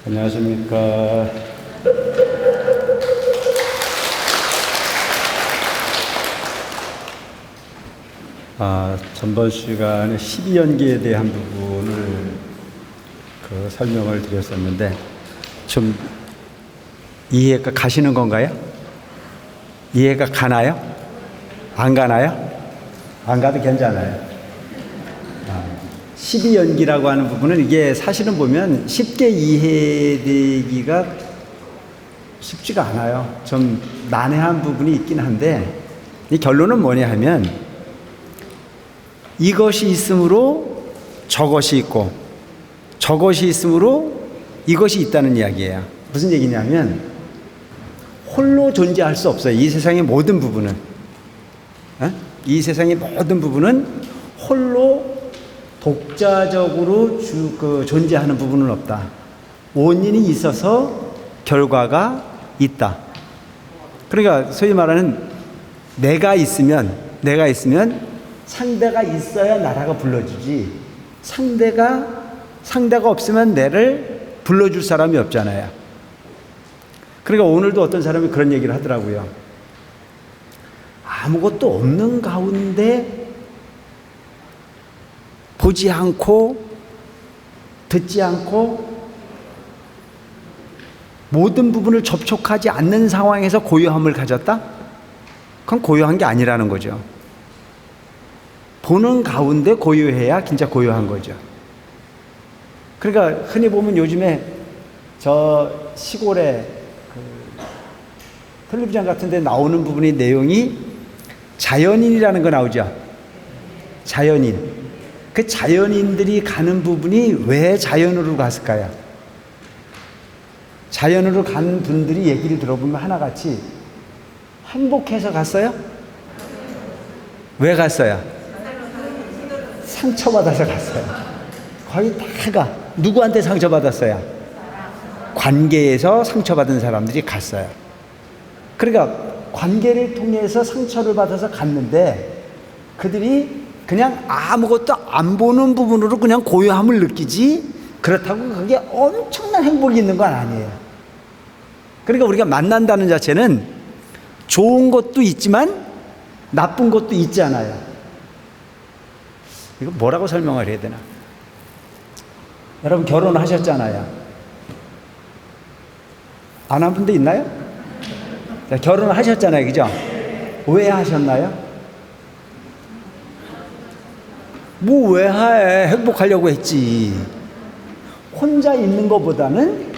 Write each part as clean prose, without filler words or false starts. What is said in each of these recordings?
안녕하십니까. 전번 시간에 12연기에 대한 부분을 설명을 드렸었는데 좀 이해가 가시는 건가요? 이해가 가나요? 안 가나요? 안 가도 괜찮아요. 12연기라고 하는 부분은 이게 사실은 보면 쉽게 이해되기가 쉽지가 않아요. 좀 난해한 부분이 있긴 한데 이 결론은 뭐냐 하면 이것이 있으므로 저것이 있고 저것이 있으므로 이것이 있다는 이야기예요. 무슨 얘기냐면 홀로 존재할 수 없어요. 이 세상의 모든 부분은 이 세상의 모든 부분은 홀로 독자적으로 존재하는 부분은 없다. 원인이 있어서 결과가 있다. 그러니까 소위 말하는 내가 있으면 상대가 있어야 나라가 불러주지 상대가 없으면 내를 불러줄 사람이 없잖아요. 그러니까 오늘도 어떤 사람이 그런 얘기를 하더라고요. 아무것도 없는 가운데 보지 않고 듣지 않고 모든 부분을 접촉하지 않는 상황에서 고요함을 가졌다? 그건 고요한 게 아니라는 거죠. 보는 가운데 고요해야 진짜 고요한 거죠. 그러니까 흔히 보면 요즘에 저 시골에 텔레비전 같은 데 나오는 부분의 내용이 자연인이라는 거 나오죠. 자연인. 그 자연인들이 가는 부분이 왜 자연으로 갔을까요? 자연으로 간 분들이 얘기를 들어보면 하나같이 행복해서 갔어요? 왜 갔어요? 상처받아서 갔어요. 거의 다가 누구한테 상처받았어요? 관계에서 상처받은 사람들이 갔어요. 그러니까 관계를 통해서 상처를 받아서 갔는데 그들이 그냥 아무것도 안 보는 부분으로 그냥 고요함을 느끼지 그렇다고 그게 엄청난 행복이 있는 건 아니에요. 그러니까 우리가 만난다는 자체는 좋은 것도 있지만 나쁜 것도 있잖아요. 이거 뭐라고 설명을 해야 되나? 여러분 결혼하셨잖아요. 안 한 분도 있나요? 결혼을 하셨잖아요. 그죠? 왜 하셨나요? 뭐 왜 해? 행복하려고 했지. 혼자 있는 것보다는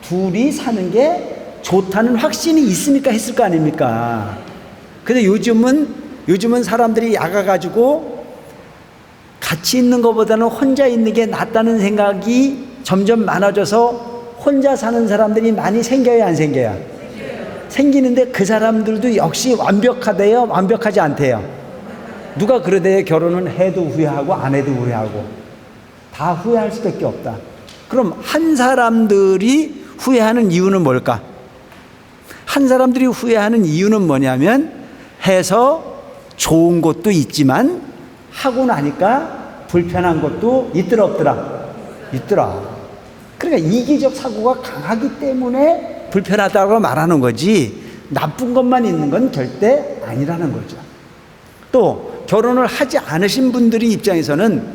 둘이 사는 게 좋다는 확신이 있으니까 했을 거 아닙니까? 근데 요즘은 사람들이 야가가지고 같이 있는 것보다는 혼자 있는 게 낫다는 생각이 점점 많아져서 혼자 사는 사람들이 많이 생겨요, 안 생겨요? 생기는데 그 사람들도 역시 완벽하대요, 완벽하지 않대요? 누가 그러대요? 결혼은 해도 후회하고 안 해도 후회하고 다 후회할 수밖에 없다. 그럼 한 사람들이 후회하는 이유는 뭘까? 한 사람들이 후회하는 이유는 뭐냐면 해서 좋은 것도 있지만 하고 나니까 불편한 것도 있더라 없더라? 있더라. 그러니까 이기적 사고가 강하기 때문에 불편하다고 말하는 거지 나쁜 것만 있는 건 절대 아니라는 거죠. 또 결혼을 하지 않으신 분들의 입장에서는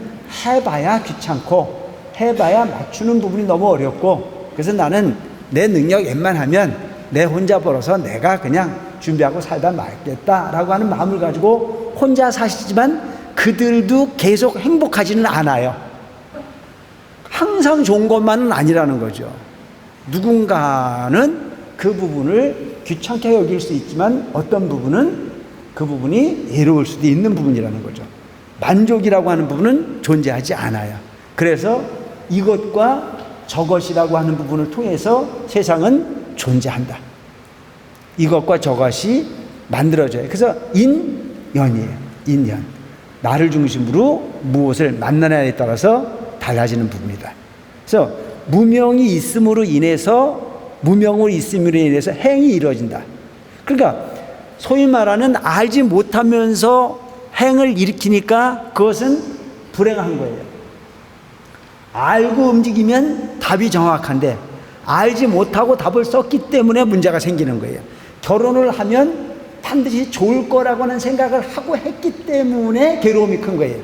해봐야 귀찮고 해봐야 맞추는 부분이 너무 어렵고 그래서 나는 내 능력 웬만하면 내 혼자 벌어서 내가 그냥 준비하고 살다 말겠다라고 하는 마음을 가지고 혼자 사시지만 그들도 계속 행복하지는 않아요. 항상 좋은 것만은 아니라는 거죠. 누군가는 그 부분을 귀찮게 여길 수 있지만 어떤 부분은 그 부분이 외로울 수도 있는 부분이라는 거죠. 만족이라고 하는 부분은 존재하지 않아요. 그래서 이것과 저것이라고 하는 부분을 통해서 세상은 존재한다. 이것과 저것이 만들어져요. 그래서 인연이에요. 인연. 나를 중심으로 무엇을 만나냐에 따라서 달라지는 부분이다. 그래서 무명이 있음으로 인해서 행이 이루어진다. 그러니까 소위 말하는 알지 못하면서 행을 일으키니까 그것은 불행한 거예요. 알고 움직이면 답이 정확한데 알지 못하고 답을 썼기 때문에 문제가 생기는 거예요. 결혼을 하면 반드시 좋을 거라고 하는 생각을 하고 했기 때문에 괴로움이 큰 거예요.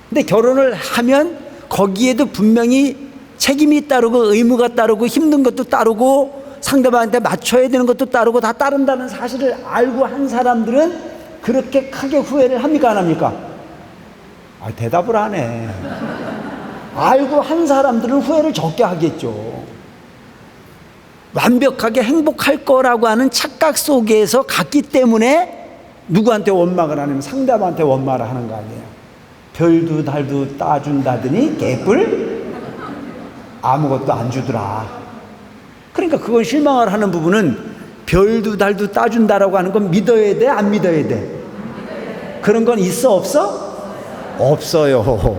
근데 결혼을 하면 거기에도 분명히 책임이 따르고 의무가 따르고 힘든 것도 따르고 상대방한테 맞춰야 되는 것도 따르고 다 따른다는 사실을 알고 한 사람들은 그렇게 크게 후회를 합니까 안 합니까? 대답을 안 해. 알고 한 사람들은 후회를 적게 하겠죠. 완벽하게 행복할 거라고 하는 착각 속에서 갔기 때문에 누구한테 원망을 하냐면 상대방한테 원망을 하는 거 아니에요. 별도 달도 따준다더니 개뿔 아무것도 안 주더라. 그러니까 그건 실망을 하는 부분은 별도 달도 따준다라고 하는 건 믿어야 돼, 안 믿어야 돼? 그런 건 있어, 없어? 없어요.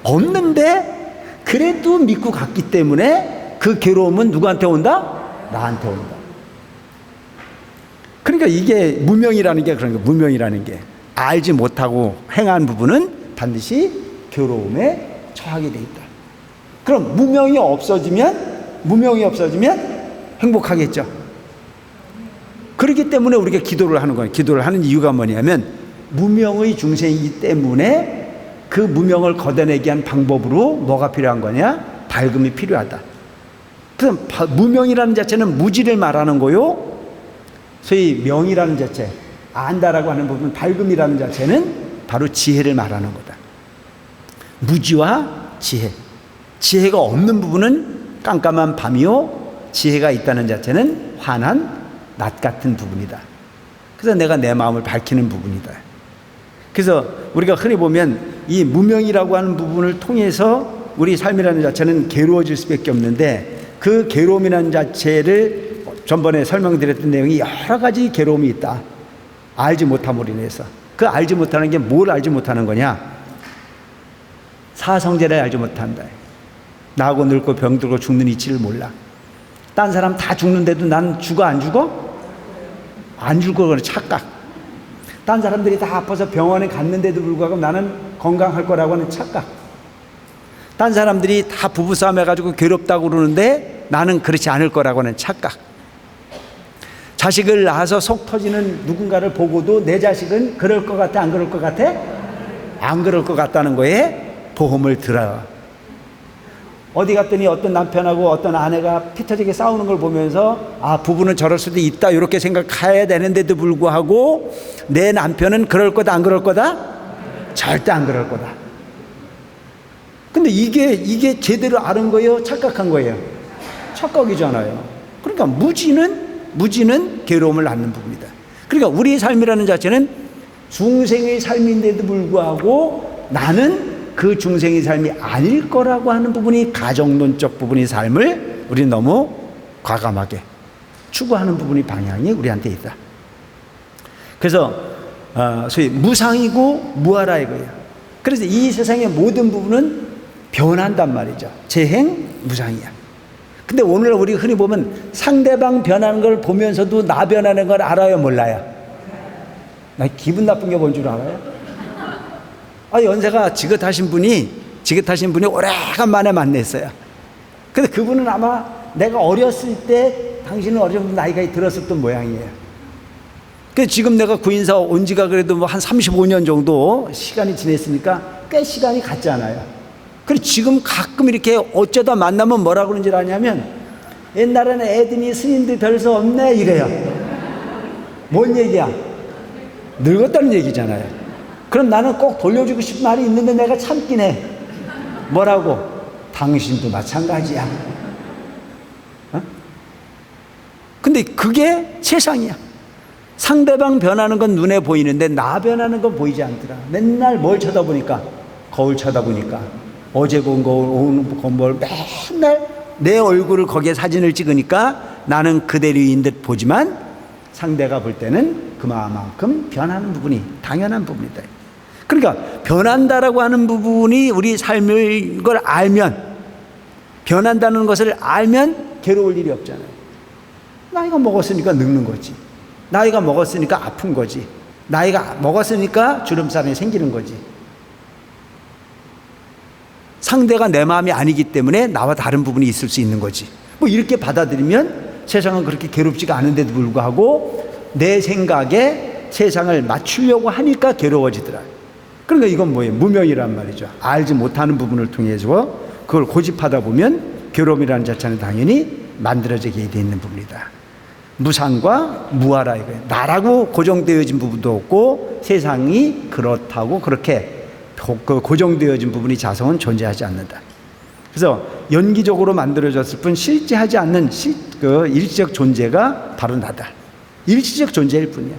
없는데 그래도 믿고 갔기 때문에 그 괴로움은 누구한테 온다? 나한테 온다. 그러니까 이게 무명이라는 게 그런 거예요. 무명이라는 게 알지 못하고 행한 부분은 반드시 괴로움에 처하게 돼 있다. 그럼 무명이 없어지면 행복하겠죠. 그렇기 때문에 우리가 기도를 하는 거예요. 기도를 하는 이유가 뭐냐면 무명의 중생이기 때문에 그 무명을 걷어내기 위한 방법으로 뭐가 필요한 거냐? 밝음이 필요하다. 그래서 무명이라는 자체는 무지를 말하는 거요. 소위 명이라는 자체, 안다라고 하는 부분, 밝음이라는 자체는 바로 지혜를 말하는 거다. 무지와 지혜. 지혜가 없는 부분은 깜깜한 밤이요, 지혜가 있다는 자체는 환한 낮 같은 부분이다. 그래서 내가 내 마음을 밝히는 부분이다. 그래서 우리가 흔히 보면 이 무명이라고 하는 부분을 통해서 우리 삶이라는 자체는 괴로워질 수밖에 없는데, 그 괴로움이라는 자체를 전번에 설명드렸던 내용이 여러 가지 괴로움이 있다. 알지 못함으로 인해서. 그 알지 못하는 게 뭘 알지 못하는 거냐? 사성제를 알지 못한다. 나하고 늙고 병들고 죽는 이치를 몰라. 딴 사람 다 죽는데도 난 죽어 안 죽어? 안 죽어. 그런 착각. 딴 사람들이 다 아파서 병원에 갔는데도 불구하고 나는 건강할 거라고 하는 착각. 딴 사람들이 다 부부싸움 해가지고 괴롭다고 그러는데 나는 그렇지 않을 거라고 하는 착각. 자식을 낳아서 속 터지는 누군가를 보고도 내 자식은 그럴 것 같아, 안 그럴 것 같아? 안 그럴 것 같다는 거에 보험을 들어. 어디 갔더니 어떤 남편하고 어떤 아내가 피 터지게 싸우는 걸 보면서 부부는 저럴 수도 있다 이렇게 생각해야 되는데도 불구하고 내 남편은 그럴 거다, 안 그럴 거다? 절대 안 그럴 거다. 근데 이게 제대로 아는 거예요? 착각한 거예요? 착각이잖아요. 그러니까 무지는 괴로움을 낳는 부분이다. 그러니까 우리의 삶이라는 자체는 중생의 삶인데도 불구하고 나는 그 중생의 삶이 아닐 거라고 하는 부분이 가정론적 부분의 삶을 우리는 너무 과감하게 추구하는 부분이 방향이 우리한테 있다. 그래서 소위 무상이고 무아라 이거예요. 그래서 이 세상의 모든 부분은 변한단 말이죠. 재행 무상이야. 근데 오늘 우리 흔히 보면 상대방 변하는 걸 보면서도 나 변하는 걸 알아요, 몰라요? 나 기분 나쁜 게 뭔 줄 알아요? 연세가 지긋하신 분이 오래간만에 만났어요. 근데 그분은 아마 내가 어렸을 때 당신은 어느 정도 나이가 들었었던 모양이에요. 그래서 지금 내가 구인사 온 지가 그래도 한 35년 정도 시간이 지났으니까 꽤 시간이 갔잖아요. 그리고 지금 가끔 이렇게 어쩌다 만나면 뭐라 그러는지 아냐면 옛날에는 애들이 스님들 별수 없네 이래요. 뭔 얘기야? 늙었다는 얘기잖아요. 그럼 나는 꼭 돌려주고 싶은 말이 있는데 내가 참긴 해. 뭐라고? 당신도 마찬가지야. 근데 그게 세상이야. 상대방 변하는 건 눈에 보이는데 나 변하는 건 보이지 않더라. 맨날 뭘 쳐다보니까? 거울 쳐다보니까. 어제 본 거울, 오늘 본 거울, 맨날 내 얼굴을 거기에 사진을 찍으니까 나는 그대로인 듯 보지만 상대가 볼 때는 그만큼 변하는 부분이 당연한 부분이다. 그러니까 변한다라고 하는 부분이 우리 삶을 걸 알면, 변한다는 것을 알면 괴로울 일이 없잖아요. 나이가 먹었으니까 늙는 거지. 나이가 먹었으니까 아픈 거지. 나이가 먹었으니까 주름살이 생기는 거지. 상대가 내 마음이 아니기 때문에 나와 다른 부분이 있을 수 있는 거지. 뭐 이렇게 받아들이면 세상은 그렇게 괴롭지가 않은데도 불구하고 내 생각에 세상을 맞추려고 하니까 괴로워지더라. 그러니까 이건 뭐예요? 무명이란 말이죠. 알지 못하는 부분을 통해서 그걸 고집하다 보면 괴로움이라는 자체는 당연히 만들어지게 돼 있는 부분이다. 무상과 무아라 이거예요. 나라고 고정되어진 부분도 없고 세상이 그렇다고 그렇게 고정되어진 부분이 자성은 존재하지 않는다. 그래서 연기적으로 만들어졌을 뿐 실제하지 않는 일시적 존재가 바로 나다. 일시적 존재일 뿐이야.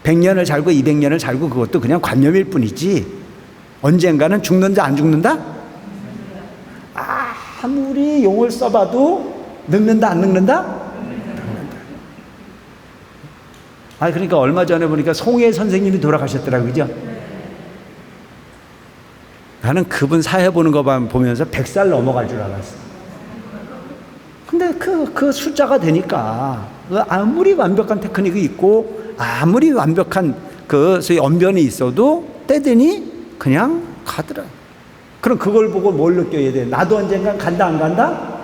100년을 살고 200년을 살고 그것도 그냥 관념일 뿐이지 언젠가는 죽는다 안 죽는다? 아무리 용을 써봐도 늙는다 안 늙는다? 그러니까 얼마 전에 보니까 송혜 선생님이 돌아가셨더라고요. 그죠? 나는 그분 사회 보는 거 보면서 100살 넘어갈 줄 알았어. 근데 그 숫자가 되니까 아무리 완벽한 테크닉이 있고 아무리 완벽한 소위 언변이 있어도 때되니 그냥 가더라. 그럼 그걸 보고 뭘 느껴야 돼? 나도 언젠간 간다 안 간다?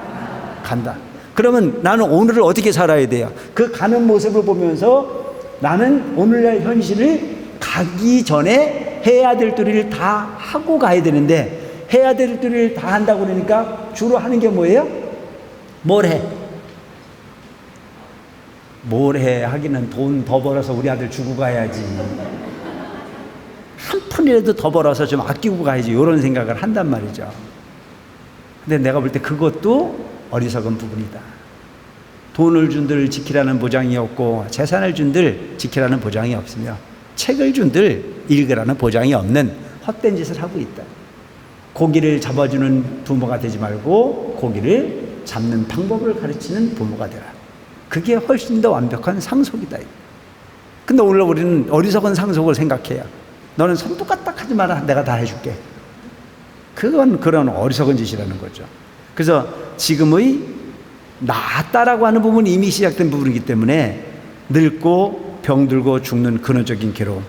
간다. 그러면 나는 오늘을 어떻게 살아야 돼요? 그 가는 모습을 보면서 나는 오늘날 현실을 가기 전에 해야 될 도리를 다 하고 가야 되는데 해야 될 도리를 다 한다고 그러니까 주로 하는 게 뭐예요? 뭘 해? 뭘 해? 하기는 돈 더 벌어서 우리 아들 주고 가야지. 한 푼이라도 더 벌어서 좀 아끼고 가야지. 이런 생각을 한단 말이죠. 근데 내가 볼 때 그것도 어리석은 부분이다. 돈을 준들 지키라는 보장이 없고 재산을 준들 지키라는 보장이 없으며 책을 준들 읽으라는 보장이 없는 헛된 짓을 하고 있다. 고기를 잡아주는 부모가 되지 말고 고기를 잡는 방법을 가르치는 부모가 되라. 그게 훨씬 더 완벽한 상속이다. 근데 오늘 우리는 어리석은 상속을 생각해요. 너는 손도 까딱 하지 마라. 내가 다 해줄게. 그건 그런 어리석은 짓이라는 거죠. 그래서 지금의 낫다라고 하는 부분이 이미 시작된 부분이기 때문에 늙고 병들고 죽는 근원적인 괴로움,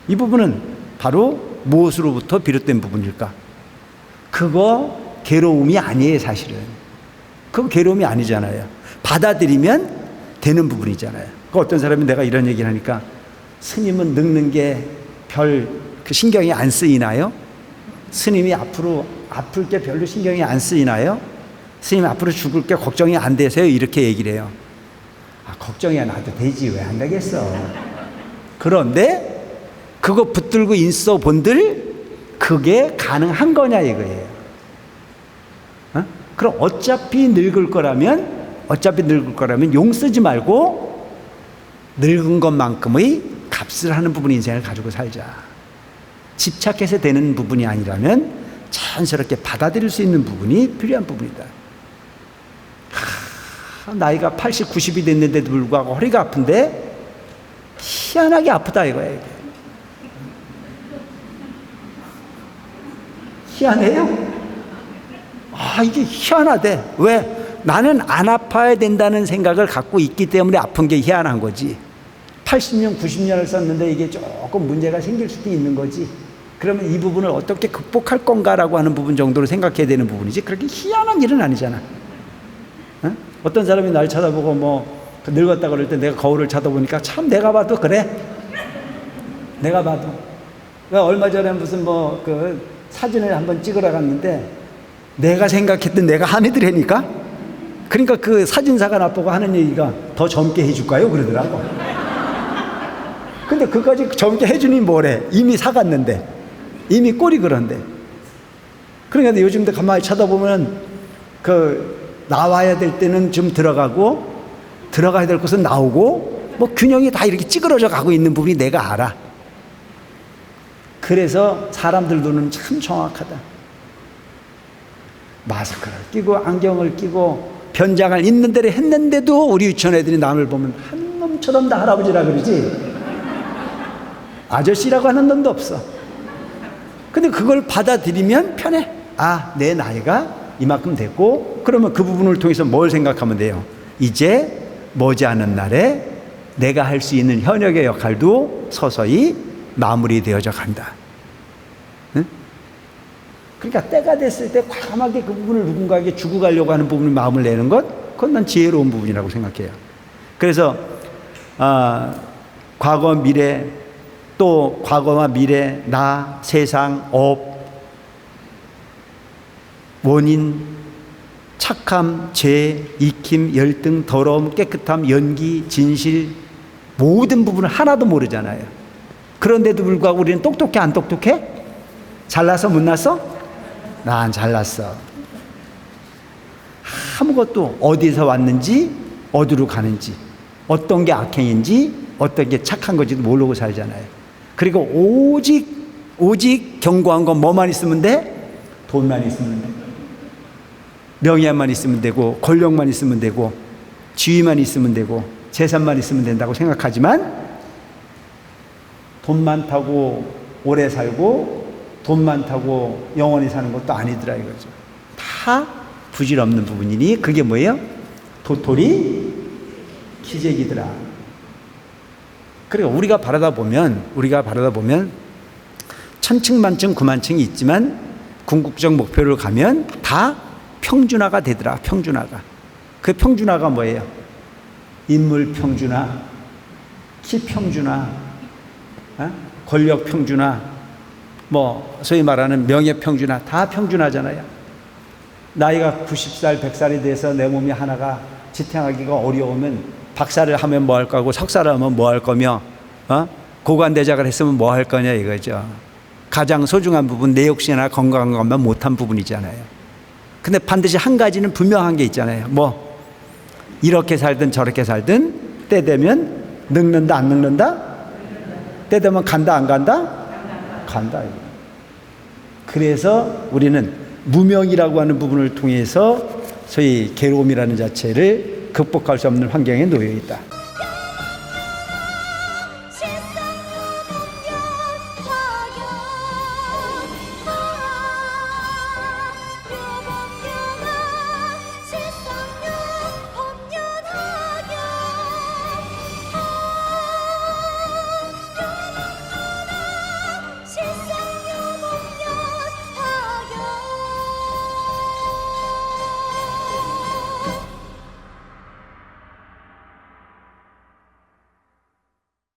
이 부분은 바로 무엇으로부터 비롯된 부분일까? 그거 괴로움이 아니에요. 사실은 그거 괴로움이 아니잖아요. 받아들이면 되는 부분이잖아요. 어떤 사람이 내가 이런 얘기를 하니까 스님은 늙는 게 별 신경이 안 쓰이나요? 스님이 앞으로 아플 게 별로 신경이 안 쓰이나요? 스님 앞으로 죽을 게 걱정이 안 되세요? 이렇게 얘기를 해요. 걱정이 안 나도 되지 왜 안 되겠어. 그런데 그거 붙들고 있어 본들 그게 가능한 거냐 이거예요. 그럼 어차피 늙을 거라면 용 쓰지 말고 늙은 것만큼의 값을 하는 부분의 인생을 가지고 살자. 집착해서 되는 부분이 아니라면 자연스럽게 받아들일 수 있는 부분이 필요한 부분이다. 나이가 80, 90이 됐는데도 불구하고 허리가 아픈데 희한하게 아프다 이거야. 이게. 희한해요? 이게 희한하대. 왜? 나는 안 아파야 된다는 생각을 갖고 있기 때문에 아픈 게 희한한 거지. 80년, 90년을 썼는데 이게 조금 문제가 생길 수도 있는 거지. 그러면 이 부분을 어떻게 극복할 건가라고 하는 부분 정도로 생각해야 되는 부분이지 그렇게 희한한 일은 아니잖아. 어떤 사람이 날 쳐다보고 늙었다 그럴 때 내가 거울을 쳐다보니까 참 내가 봐도 그래. 내가 봐도. 얼마 전에 무슨 사진을 한번 찍으러 갔는데 내가 생각했던 내가 한 애들이니까 그러니까 그 사진사가 나보고 하는 얘기가 더 젊게 해줄까요? 그러더라고. 근데 그까지 젊게 해주니 뭐래? 이미 사갔는데. 이미 꼴이 그런데. 그러니까 요즘도 가만히 쳐다보면 나와야 될 때는 좀 들어가고 들어가야 될 것은 나오고 균형이 다 이렇게 찌그러져 가고 있는 부분이 내가 알아. 그래서 사람들 눈은 참 정확하다. 마스크를 끼고 안경을 끼고 변장을 있는 대로 했는데도 우리 유치원 애들이 남을 보면 한 놈처럼 다 할아버지라 그러지 아저씨라고 하는 놈도 없어. 근데 그걸 받아들이면 편해. 내 나이가 이만큼 됐고 그러면 그 부분을 통해서 뭘 생각하면 돼요? 이제 머지않은 날에 내가 할 수 있는 현역의 역할도 서서히 마무리되어져 간다. 응? 그러니까 때가 됐을 때 과감하게 그 부분을 누군가에게 주고 가려고 하는 부분을 마음을 내는 것, 그건 난 지혜로운 부분이라고 생각해요. 그래서 과거, 미래, 또 과거와 미래, 나, 세상, 업, 원인, 착함, 죄, 익힘, 열등, 더러움, 깨끗함, 연기, 진실, 모든 부분을 하나도 모르잖아요. 그런데도 불구하고 우리는 똑똑해, 안 똑똑해? 잘났어, 못났어? 난 잘났어. 아무것도 어디서 왔는지, 어디로 가는지, 어떤 게 악행인지, 어떤 게 착한 건지도 모르고 살잖아요. 그리고 오직 견고한 건 뭐만 있으면 돼? 돈만 있으면 돼. 명예만 있으면 되고, 권력만 있으면 되고, 지위만 있으면 되고, 재산만 있으면 된다고 생각하지만, 돈 많다고 오래 살고 돈 많다고 영원히 사는 것도 아니더라 이거죠. 다 부질없는 부분이니 그게 뭐예요? 도토리 기재기더라. 그리고 우리가 바라다 보면 천층만층 구만층이 있지만 궁극적 목표를 가면 다 평준화가 되더라. 평준화가. 그 평준화가 뭐예요? 인물 평준화, 키 평준화, 권력 평준화, 뭐 소위 말하는 명예 평준화, 다 평준화잖아요. 나이가 90살, 100살이 돼서 내 몸이 하나가 지탱하기가 어려우면 박사를 하면 뭐 할 거고 석사를 하면 뭐 할 거며 고관대작을 했으면 뭐 할 거냐 이거죠. 가장 소중한 부분, 내 욕심이나 건강한 것만 못한 부분이잖아요. 근데 반드시 한 가지는 분명한 게 있잖아요. 뭐 이렇게 살든 저렇게 살든 때 되면 늙는다 안 늙는다? 때 되면 간다 안 간다? 간다. 그래서 우리는 무명이라고 하는 부분을 통해서 소위 괴로움이라는 자체를 극복할 수 없는 환경에 놓여 있다.